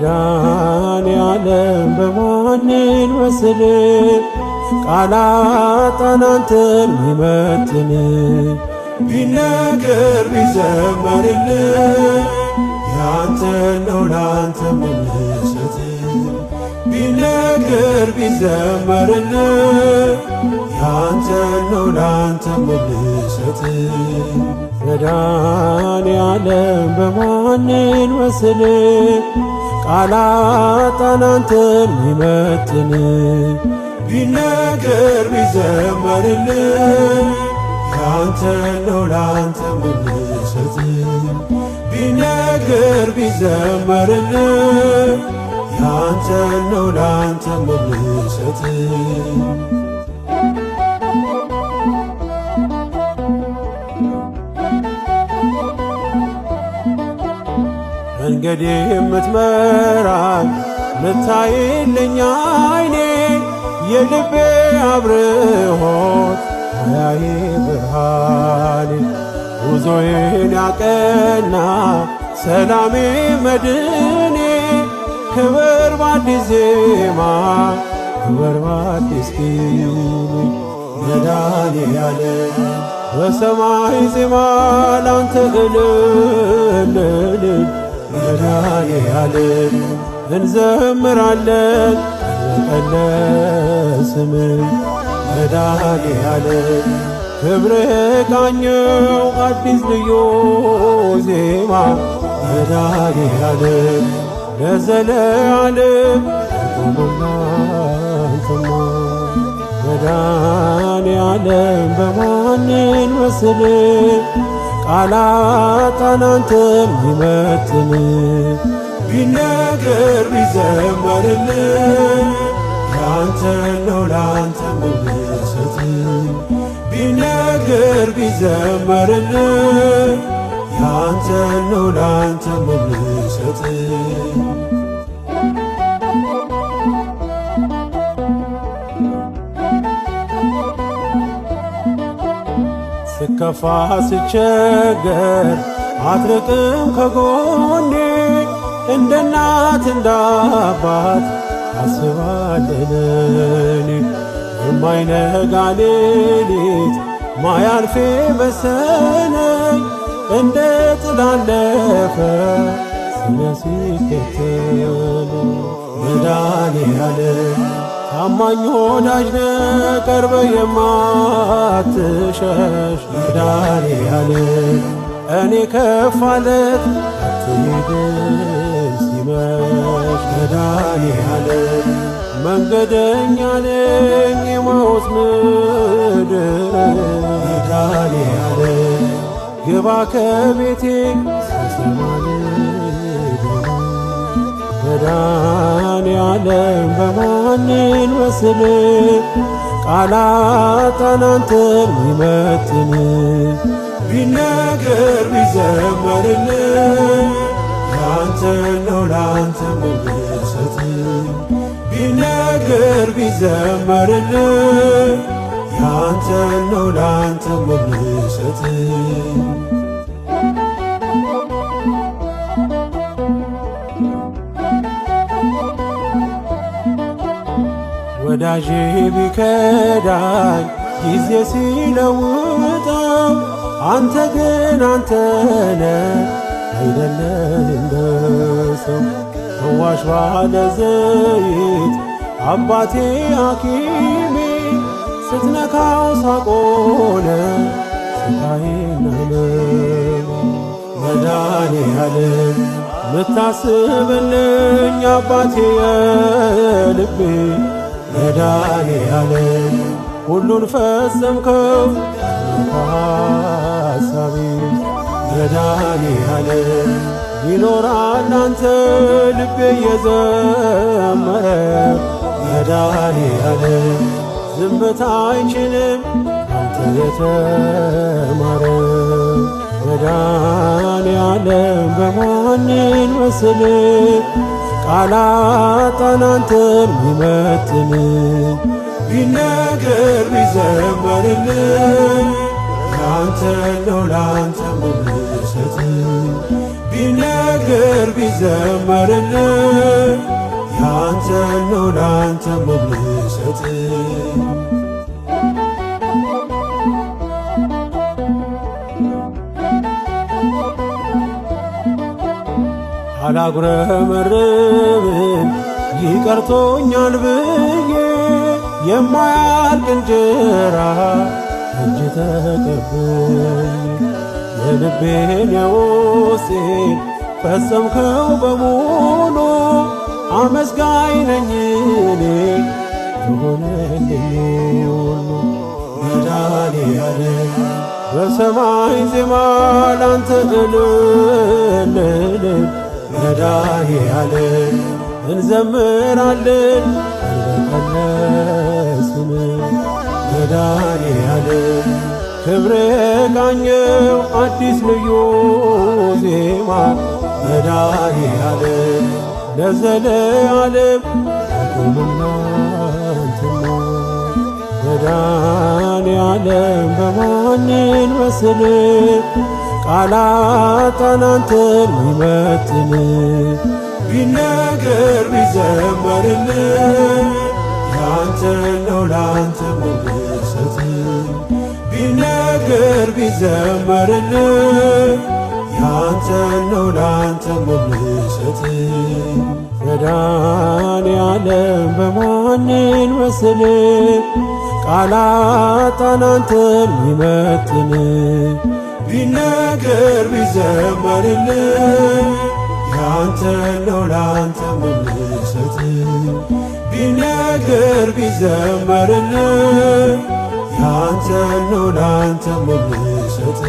መድኃኔዓለም በማንን መስል ቃላጣን አንተን ሚመጥን ቢነገር ቢዘመርልን ያንተ ነው ላንተ ምንሰጥ ቢነገር ቢዘመርልን ያንተ ነው ላንተ ምንሰጥ መድኃኔዓለም በማንን መስል ቃላጣን አንተን ሚመጥን ቢነገር ቢዘመርልን ያንተ ነው ላንተ ምንሰጥ ቢነገር ቢዘመርልን ያንተ ነው ላንተ ምንሰጥ መንገዴ የምትመራኝ ምታይልኝ አይኔ የልቤ አብርሆት አያዬ ብርሃኔ ጉዞዬን ያቀና ሰላሜ መድኔ ክብር በአዲስ ዜማ ክብር በአዲስ ኪኔ መድኃኔዓለም በሰማይ ዜማ ላንተ እልል መድኃኔዓለም እንዘምራለን ቀለስምን መድኃኔዓለም ክብርህ ቃኘው አዲስ ልዩ ዜማ መድኃኔዓለም ለዘለዓለም ቆመናንተማ መድኃኔዓለም በማንን መስል ቃላጣን አንተን ሚመጥን ቢነገር ቢዘመርልን ያንተ ነው ላንተ ምንሰጥ ቢነገር ቢዘመርልን ያንተ ነው ላንተ ምንሰጥ ስከፋ ስቸገር አትርቅም ከጎኔ እንደ እናት እንደ አባት አስባለለኔ የማይነጋ ሌሊት ማያልፌ መሰለኝ እንደ ጥላ አለፈ ሲከተለኝ መድኃኔዓለም ታማኝ ወዳጅ ነህ ቀርበህ የማትሸሽ መድኃኔዓለም እኔ ከፋለት አትሄድም ሲመሽ መድኃኔዓለም መንገደኛ ነኝ የማዖት ምድር መድኃኔዓለም ግባ ከቤቴ ሳሰማን መድኃኔዓለም በማንን መስል ቃላጣን አንተን ሚመጥን ቢነገር ቢዘመርልን ያንተ ነው ላንተ ምንሰጥ ቢነገር ቢዘመርልን ያንተ ነው ላንተ ምንሰጥ ወዳጄ ቢከዳኝ ጊዜ ሲለውጠው አንተ ግን አንተ ነህ አይደለም እንደ ሰው ፈዋሽ ባለ ዘይት አባቴ ሐኪሜ ስትነካው ሳቆነ ስቃዬን ህመሜ መድኃኔዓለም ምታስብልኝ አባቴ የልቤ መድኃኔዓለም ሁሉን ፈጸምከው ሐሳቤ መድኃኔዓለም ይኖራል አንተ ልቤ የዘመረ መድኃኔዓለም ዝምታ አይችልም አንተ የተማረ መድኃኔዓለም በማንን መስል ቃላጣን አንተን ሚመጥን ቢነገር ቢዘመርልን ያንተ ነው ላንተ ምንሰጥ ቢነገር ቢዘመርልህ ያንተን ነው ላንተ ምሰጥ። አላጉረመርምም ይቀርቶኛል ብዬ የማያልቅ እንጀራ እጅ ተቀበል። የልቤን የውስጤን ፈጸምከው በሙሉ አመስጋኝ ነኝ እኔ የሆነልኝ ሁሉ። መድኃኔዓለም በሰማይ ዜማ ላንተ እልል መድኃኔዓለም እንዘምራለን እንበቀለስን። መድኃኔዓለም ክብር ቃኘው አዲስ ልዩ ዜማ መድኃኔዓለም ለዘለዓለም አቁምና አንተና። መድኃኔዓለም በማንን መስል ቃላጣን አንተን ሚመጥን ቢነገር ቢዘመርልህ ያንተን ነው ላንተ መሰጥ። ቢነገር ቢዘመርልህ ያንተን ነው ላንተ መሰጥ። መድኃኔዓለም በማንን መስል ቃላጣን አንተን ሚመጥን ቢነገር ቢዘመርልህ ያንተን ነው ላንተ መሰጥ። ቢነገር ቢዘመርልህ ያንተን ነው ላንተ መሰጥ።